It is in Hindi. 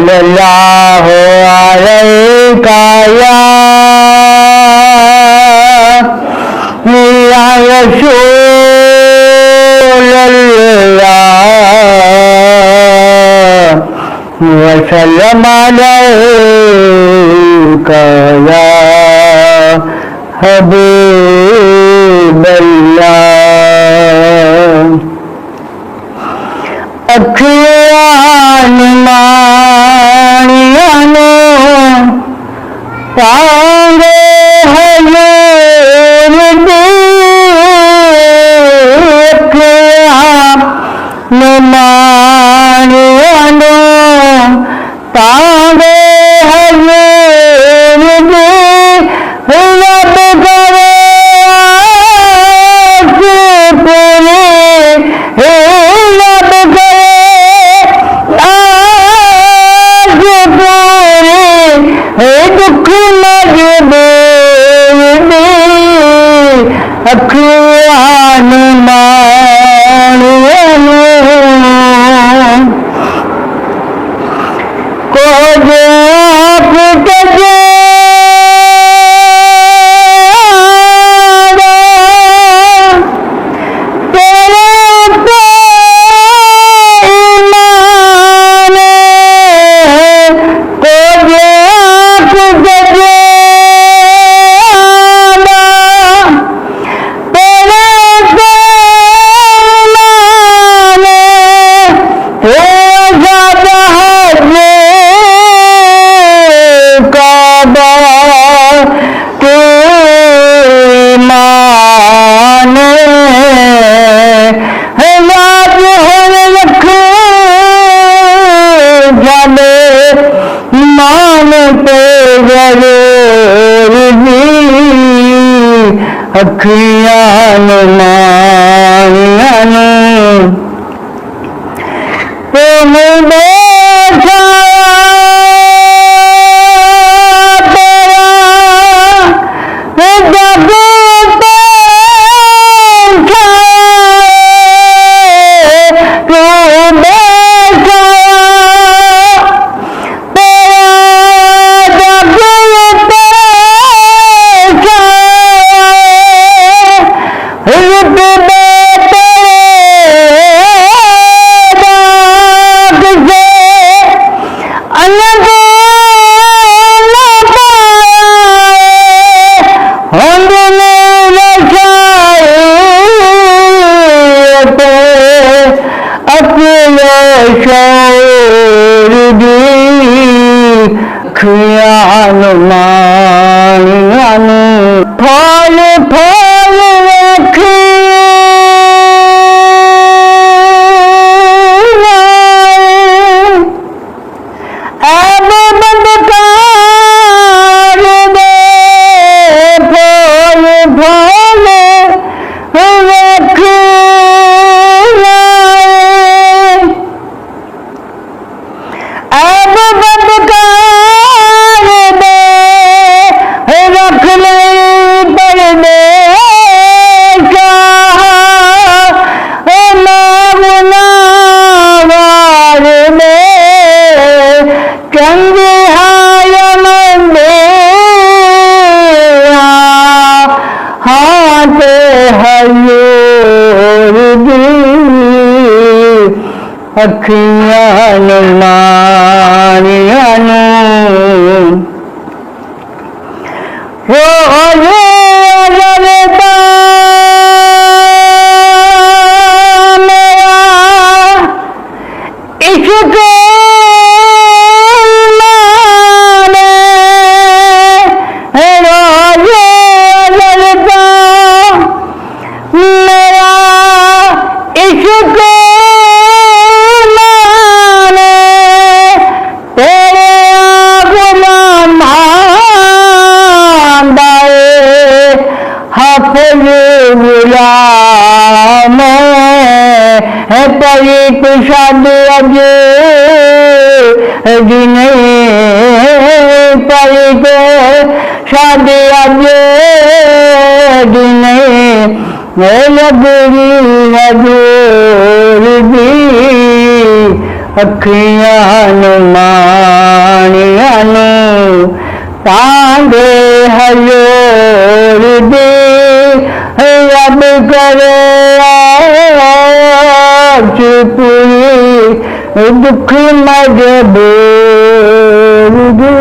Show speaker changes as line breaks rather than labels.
सल्लल्लाहु अलैका या रसूलल्लाह वसल्लम अलैका या हबीबल्लाह। अखियान मानियानो पांगे हजूर दी, अखियान मानियानो पांगे हजूर दी, रब करे अखियान मानियानो को जो आपके अखियान मानियानो तुम देखा तेरा जग पे तू देखा अखियान मानियानो फल फल अब बंद कर दे फल फल अब बंद अखियान मानियानो वो अजरता मेरा इश्क परी शादी अज नहीं परी शादी अज नहीं लगरी हजूर दी ਅੱਖੀਆਂ ਨੂੰ ਮਾਣੀਆਂ ਨੂੰ ਤਾਂਗੇ ਹਯੋਰ ਦੇ ਰੱਬ ਕਰੇ ਆਜ ਪੂਰੀ ਦੁੱਖ ਮਜਬੂਰ ਦੀ